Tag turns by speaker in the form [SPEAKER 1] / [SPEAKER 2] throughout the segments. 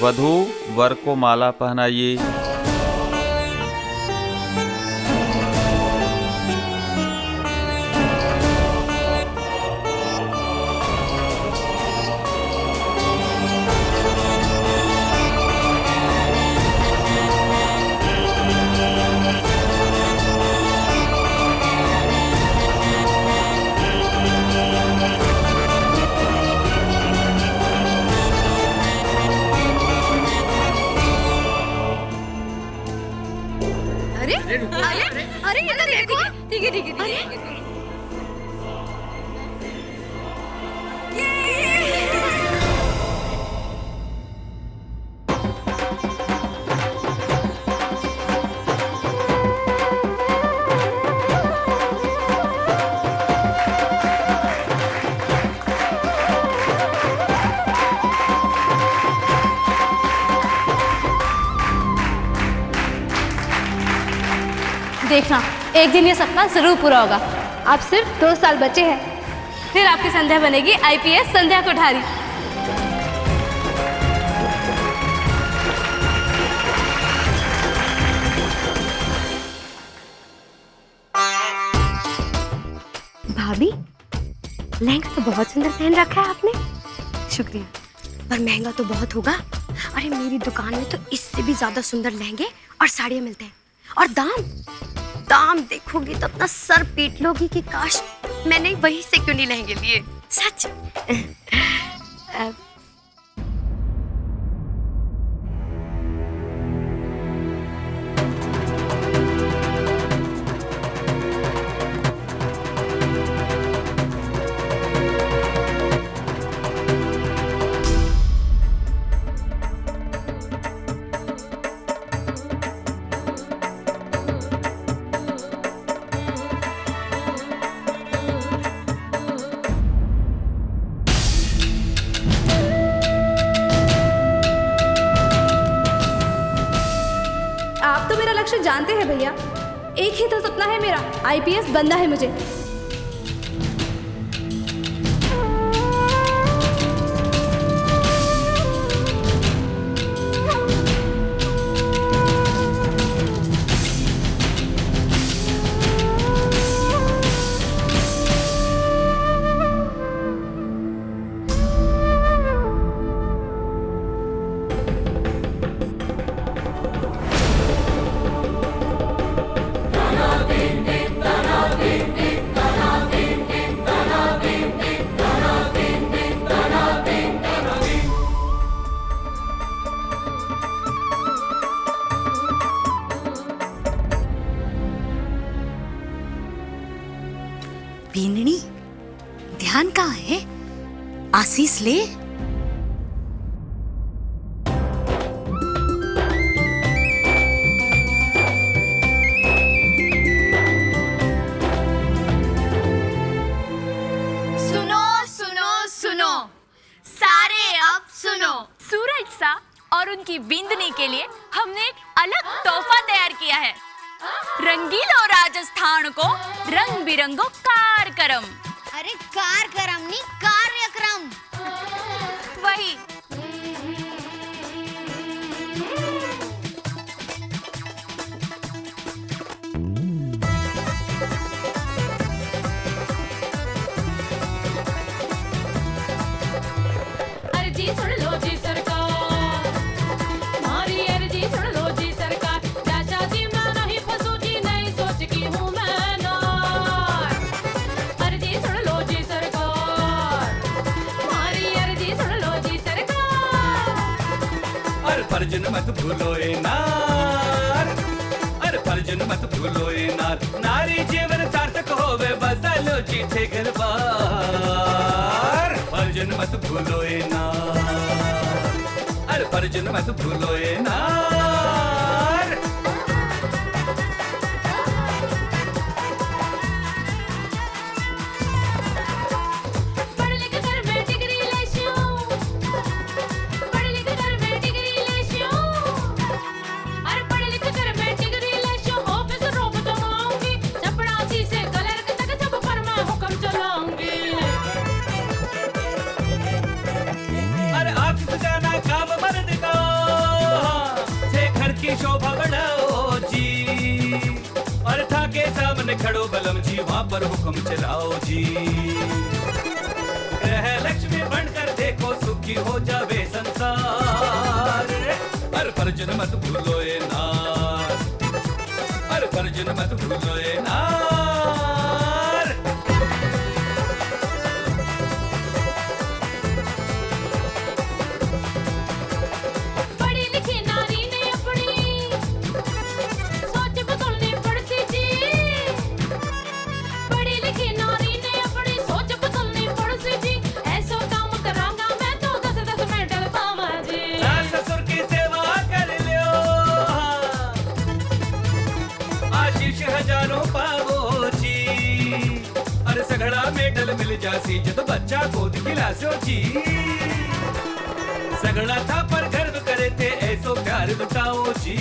[SPEAKER 1] वधू वर को माला पहनाइए।
[SPEAKER 2] अरे इधर देखो। ठीक है ठीक है ठीक है।
[SPEAKER 3] देखना एक दिन ये सपना जरूर पूरा होगा।
[SPEAKER 2] आप सिर्फ 2 साल बचे हैं,
[SPEAKER 3] फिर आपकी संध्या बनेगी IPS संध्या कोठारी।
[SPEAKER 2] भाभी लहंगा तो बहुत सुंदर पहन रखा है आपने। शुक्रिया, पर महंगा तो बहुत होगा। अरे मेरी दुकान में तो इससे भी ज्यादा सुंदर लहंगे और साड़ियाँ मिलते हैं। और दाम देखोगी तो अपना सर पीट लोगी कि काश मैंने वहीं से क्यों नहीं लहंगे लिए। सच।
[SPEAKER 3] आप तो मेरा लक्ष्य जानते हैं भैया, एक ही तो सपना है मेरा, IPS बनना है मुझे।
[SPEAKER 4] बीननी, ध्यान कहाँ है? आशीष ले।
[SPEAKER 5] सुनो सुनो सुनो सारे, अब सुनो। सूरज सा और उनकी बिंदनी के लिए हमने एक अलग तोहफा तैयार किया है। रंगीलो राजस्थान को रंग बिरंगो कार्यक्रम।
[SPEAKER 6] अरे कार्यक्रम नहीं, कार्यक्रम।
[SPEAKER 5] वही।
[SPEAKER 3] अर्जी सुन लो जी सरकार, हमारी अर्जी सुन लो जी सरकार। चाचा जी मैं नहीं फंसू जी, नई सोच की हूँ मैं नार। अर्जी सुन लो जी सरकार, हमारी अर्जी सुन लो जी सरकार।
[SPEAKER 7] अरे फर्जन मत भूलो ए नार, अरे फर्जन मत भूलो ए नार। नारी जीवन सार्थक होवे बदलो जीठे घर बार। फर्जन मत भूलो ए नार, अरे फर्जन मत भूलो ए नार।
[SPEAKER 3] पढ़ लिख कर मैं डिग्री ले शूं, पढ़ लिख कर मैं डिग्री ले शूं। अरे पढ़ लिख कर मैं डिग्री ले शूं, ऑफिस रोब जमाऊंगी, चपड़ासी से क्लर्क तक सब पर मैं हुक्म चलाऊंगी।
[SPEAKER 7] अरे ऑफिस जाना काम मर्द का, सामने खड़ो बलम जी, वहां पर हुक्म चलाओ जी। ग्रह लक्ष्मी बनकर देखो, सुखी हो जावे संसार। हर फर्जन मत भूलो ए नार, हर फर्जन मत भूलो ए नार।
[SPEAKER 3] पढ़ी लिखी नारी ने अपनी सोच बदलनी पड़ती जी। पढ़ी लिखी नारी ने अपनी सोच बदलनी पड़ती जी। ऐसा काम करांगा मैं तो 10-10 मेडल पावा जी।
[SPEAKER 7] सास ससुर की सेवा कर लियो, आशीष हजारों पावो जी। अरे सगड़ा मेडल मिल जासी जब बच्चा गोद खिलासो जी। सगड़ा था पर गर्व करे थे, ऐसो प्यार लुटाओ जी।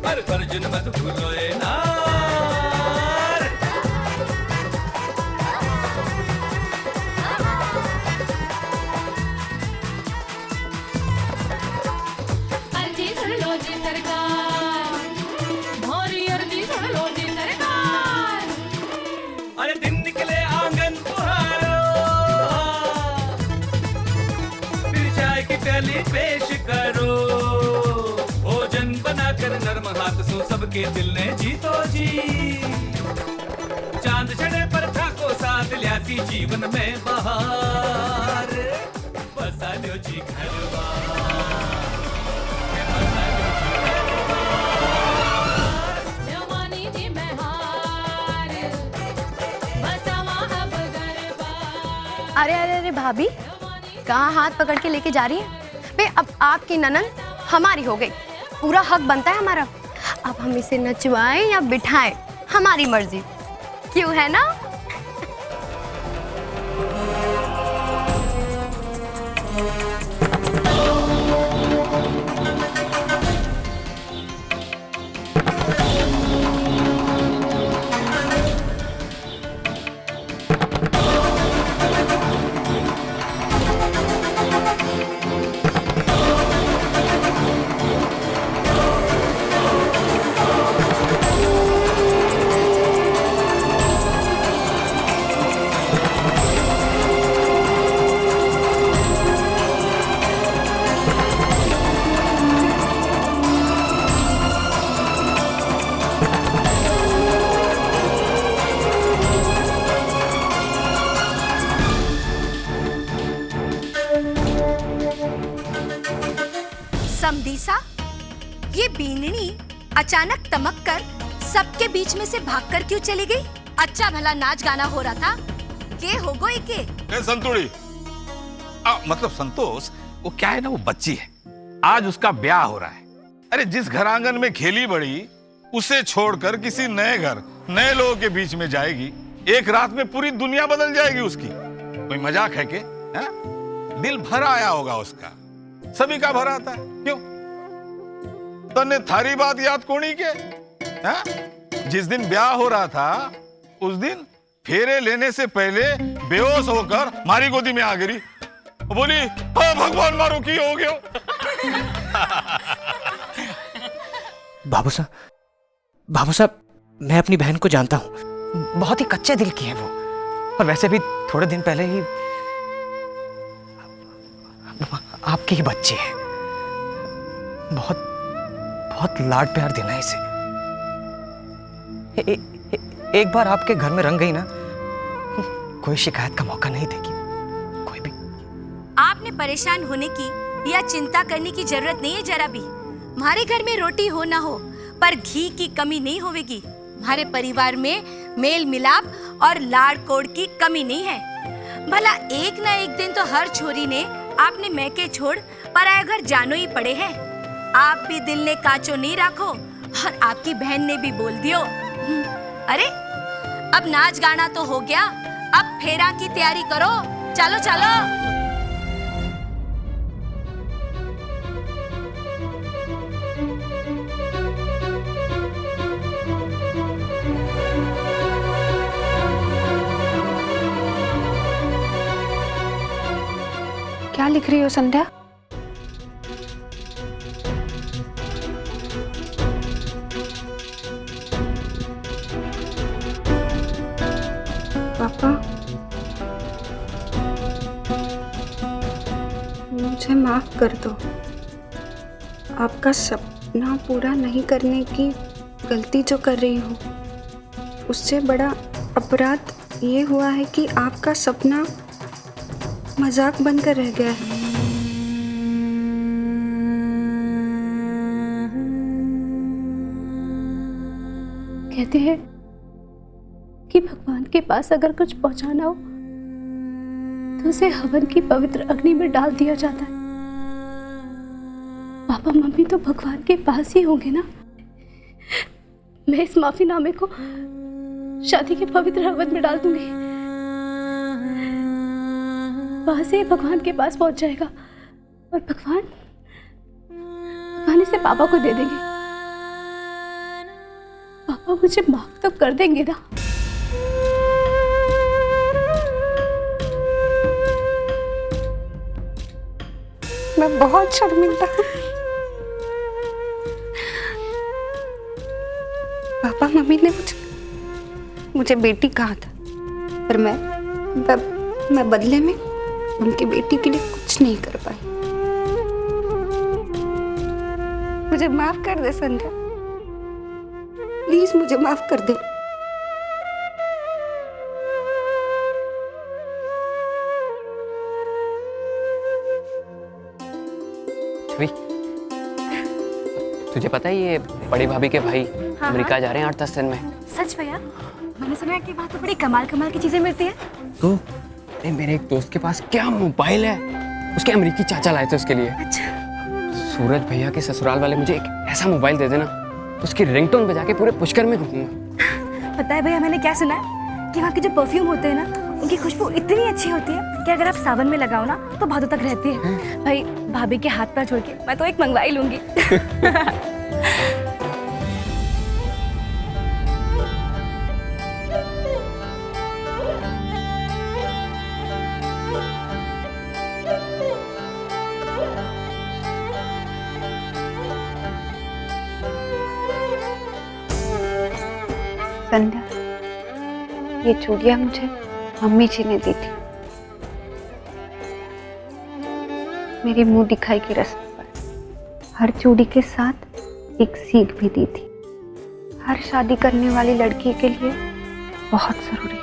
[SPEAKER 7] हर फर्जन मत भूलो ए नार।
[SPEAKER 3] अर्जी सुन लो जी सरकार, मोरी अर्जी सुन लो जी सरकार।
[SPEAKER 7] अरे दिन निकले आंगन बुहारो, फिर चाय की प्याली पेश करो। भोजन बनाकर नरम हाथ सो सबके दिल ने जीतो जी। चांद चढ़े पर था को साथ ल्यासी जीवन में बहार। बसा लो जी घरबार, बसा लो जी घरबार।
[SPEAKER 3] देवानी जी मैं हार, बसावा अब गरबा।
[SPEAKER 2] अरे अरे अरे भाभी, कहाँ हाथ पकड़ के लेके जा रही है? बे अब आपकी ननद हमारी हो गई, पूरा हक बनता है हमारा। अब हम इसे नचवाएं या बिठाएं, हमारी मर्जी, क्यों है ना?
[SPEAKER 4] समदीसा, ये बीननी अचानक तमक कर सबके बीच में से भागकर क्यों चली गई? अच्छा भला नाच गाना हो रहा था, के हो गई के?
[SPEAKER 8] ए संतोड़ी, मतलब संतोष, वो क्या है ना, वो बच्ची है, आज उसका ब्याह हो रहा है। अरे जिस घर आंगन में खेली बड़ी, उसे छोड़कर किसी नए घर, नए लोगों के बीच में जाएगी, एक रात में पूरी दुनिया बदल जाएगी उसकी। कोई मजाक है के? है? दिल भर आया होगा उसका, सभी का भरा आता है। क्यों तन्ने थारी बात याद कोनी के? है? जिस दिन ब्याह हो रहा था उस दिन फेरे लेने से पहले बेहोश होकर मारी गोदी में आ गिरी, बोली हाँ भगवान मारो की हो गया।
[SPEAKER 9] बाबू साहब, मैं अपनी बहन को जानता हूँ, बहुत ही कच्चे दिल की है वो, और वैसे भी थोड़े दिन पहले ही आपकी ही बच्ची है। बहुत बहुत लाड प्यार देना इसे। एक बार आपके घर में रंग गई ना, कोई शिकायत का मौका नहीं देगी कोई भी।
[SPEAKER 4] आपने परेशान होने की या चिंता करने की जरूरत नहीं है जरा भी। हमारे घर में रोटी हो ना हो, पर घी की कमी नहीं होगी। हमारे परिवार में मेल मिलाप और लाड़ कोड़ की कमी नहीं है। भला एक ना एक दिन तो हर छोरी ने आपने मैके छोड़ पराया घर जानो ही पड़े हैं। आप भी दिल ने काचो नहीं रखो, और आपकी बहन ने भी बोल दियो। अरे अब नाच गाना तो हो गया, अब फेरा की तैयारी करो, चलो चलो।
[SPEAKER 10] क्या लिख रही हो संध्या? माफ कर दो। आपका सपना पूरा नहीं करने की गलती जो कर रही हूँ, उससे बड़ा अपराध ये हुआ है कि आपका सपना मजाक बनकर रह गया है।
[SPEAKER 5] कहते हैं कि भगवान के पास अगर कुछ पहुंचाना हो तो उसे हवन की पवित्र अग्नि में डाल दिया जाता है। पापा मम्मी तो भगवान के पास ही होंगे ना। मैं इस माफीनामे को शादी के पवित्र हवन में डाल दूंगी, वहां से भगवान के पास पहुंच जाएगा और भगवान इसे पापा को दे देंगे। पापा मुझे माफ तो कर देंगे ना।
[SPEAKER 10] मैं बहुत शर्मिंदा हूँ। पापा मम्मी ने मुझे बेटी कहा था, पर मैं बदले में उनकी बेटी के लिए कुछ नहीं कर पाई। मुझे माफ कर दे संध्या, प्लीज मुझे माफ कर दे।
[SPEAKER 9] छवि, तुझे पता है ये बड़ी भाभी के भाई अमेरिका जा रहे हैं 8-10 दिन में।
[SPEAKER 4] सच भैया? मैंने सुना है कि वहाँ तो बड़ी कमाल की चीजें मिलती है।
[SPEAKER 9] तो अरे मेरे एक दोस्त के पास क्या मोबाइल है, उसके अमेरिकी चाचा लाए थे उसके लिए।
[SPEAKER 4] अच्छा।
[SPEAKER 9] सूरज भैया के ससुराल वाले मुझे एक ऐसा मोबाइल दे देना, उसकी रिंगटोन बजा के पूरे पुष्कर में घूमूंगा।
[SPEAKER 4] पता है भैया, मैंने क्या सुना है कि वहाँ के जो परफ्यूम होते हैं ना, उनकी खुशबू इतनी अच्छी होती है कि अगर आप सावन में लगाओ ना तो भादों तक रहती है। भाई भाभी के हाथ पैर छोड़ के मैं तो एक मंगवा ही लूंगी।
[SPEAKER 10] संध्या, ये चूड़ियां मुझे मम्मी जी ने दी थी मेरी मुंह दिखाई की रस्म पर। हर चूड़ी के साथ एक सीख भी दी थी, हर शादी करने वाली लड़की के लिए बहुत जरूरी है।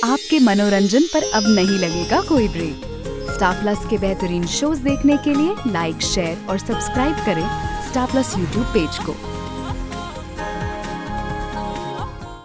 [SPEAKER 11] आपके मनोरंजन पर अब नहीं लगेगा कोई ब्रेक। स्टार प्लस के बेहतरीन शोज देखने के लिए लाइक, शेयर और सब्सक्राइब करें स्टार प्लस यूट्यूब पेज को।